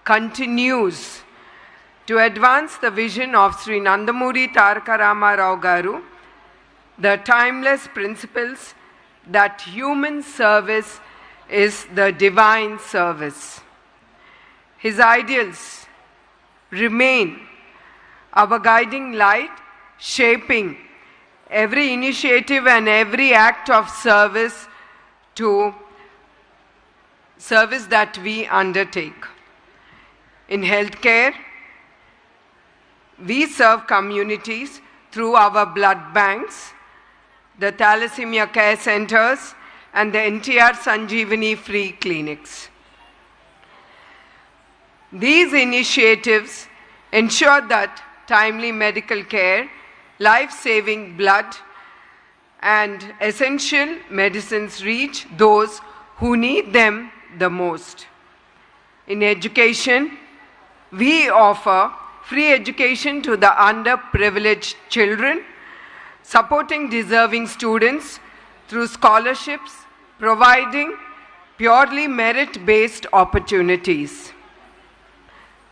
continues to advance the vision of Sri Nandamuri Taraka Rama Rao Garu, the timeless principles that human service is the divine service. His ideals remain our guiding light, shaping every initiative and every act of service that we undertake. In healthcare, we serve communities through our blood banks, the Thalassemia Care Centers, and the NTR Sanjeevani Free Clinics. These initiatives ensure that timely medical care, life-saving blood, and essential medicines reach those who need them the most. In education, we offer free education to the underprivileged children, supporting deserving students through scholarships, providing purely merit-based opportunities.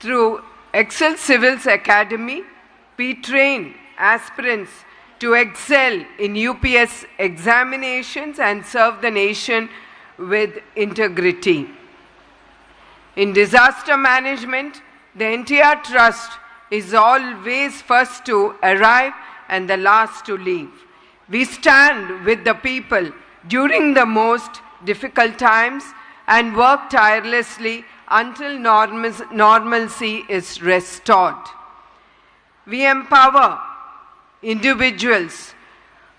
Through Excel Civils Academy, we train aspirants to excel in UPS examinations and serve the nation with integrity. In disaster management, the NTR Trust is always first to arrive and the last to leave. We stand with the people during the most difficult times and work tirelessly until normalcy is restored. We empower individuals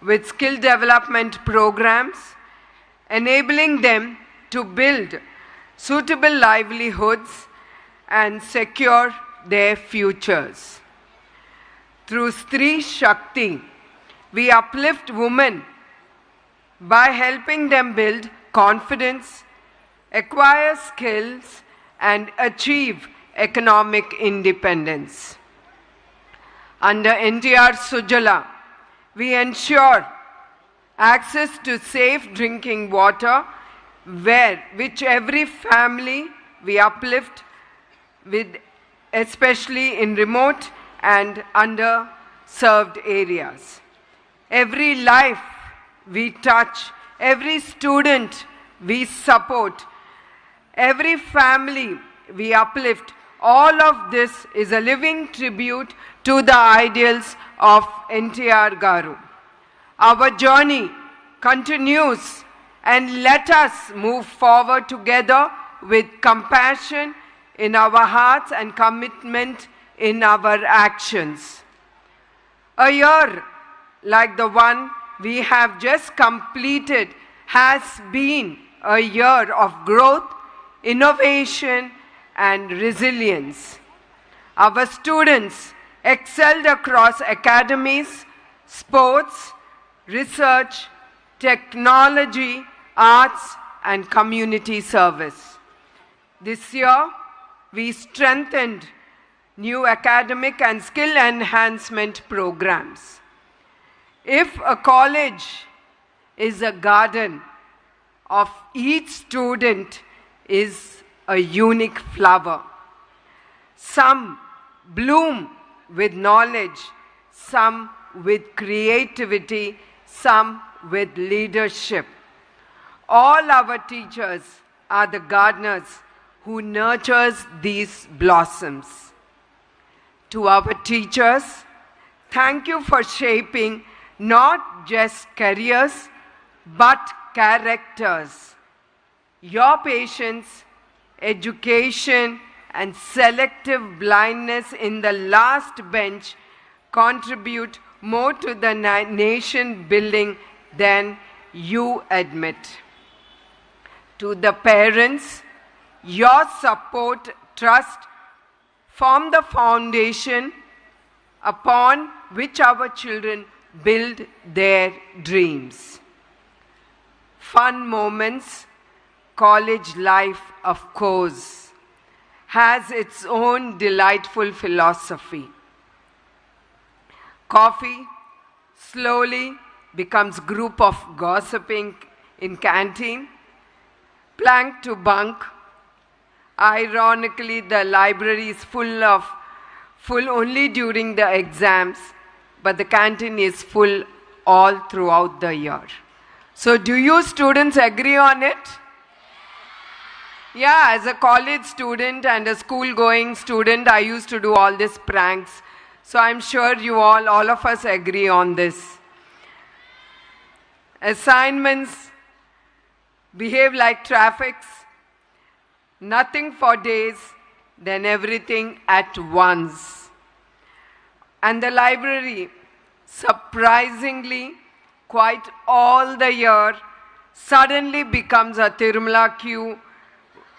with skill development programs, enabling them to build suitable livelihoods and secure their futures. Through Stree Shakti, we uplift women by helping them build confidence, acquire skills, and achieve economic independence. Under NTR Sujala, we ensure access to safe drinking water, which every family we uplift, especially in remote and underserved areas. Every life we touch, every student we support, every family we uplift, all of this is a living tribute to the ideals of NTR Garu. Our journey continues, and let us move forward together with compassion in our hearts and commitment in our actions. A year like the one we have just completed has been a year of growth, innovation, and resilience. Our students excelled across academies, sports, research, technology, arts, and community service. This year, we strengthened new academic and skill enhancement programs. If a college is a garden, of each student is a unique flower. Some bloom with knowledge, some with creativity, some with leadership. All our teachers are the gardeners who nurtures these blossoms. To our teachers, thank you for shaping not just careers, but characters. Your patience, education, and selective blindness in the last bench contribute more to the nation building than you admit. To the parents, your support, trust form the foundation upon which our children build their dreams. Fun moments, college life, of course, has its own delightful philosophy. Coffee slowly becomes group of gossiping in canteen, plank to bunk, Ironically, the library is full only during the exams, but the canteen is full all throughout the year. So do you students agree on it? Yeah, as a college student and a school-going student, I used to do all these pranks. So I'm sure you all of us agree on this. Assignments behave like traffics. Nothing for days, then everything at once. And the library, surprisingly, quite all the year, suddenly becomes a Tirumala queue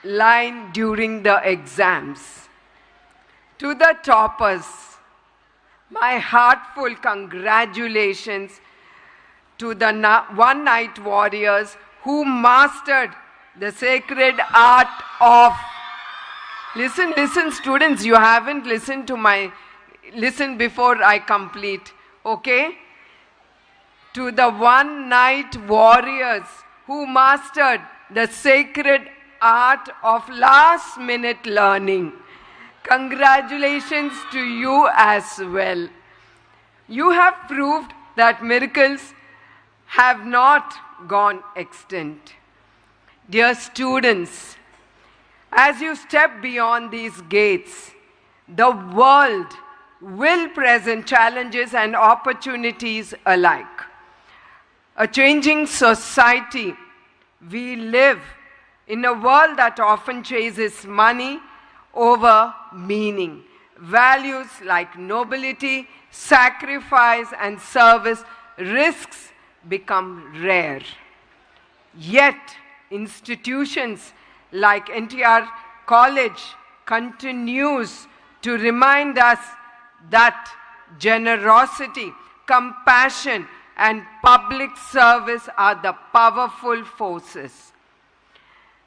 line during the exams. To the toppers, my heartfelt congratulations to the one-night warriors who mastered the sacred art of... Listen, students, you haven't listened to listen before I complete, okay? To the one-night warriors who mastered the sacred art of last-minute learning. Congratulations to you as well. You have proved that miracles have not gone extinct. Dear students, as you step beyond these gates, the world will present challenges and opportunities alike. A changing society, we live in a world that often chases money over meaning. Values like nobility, sacrifice, and service risks become rare. Yet, institutions like NTR College continues to remind us that generosity, compassion, and public service are the powerful forces.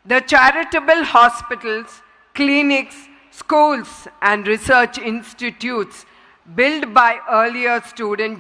The charitable hospitals, clinics, schools, and research institutes built by earlier student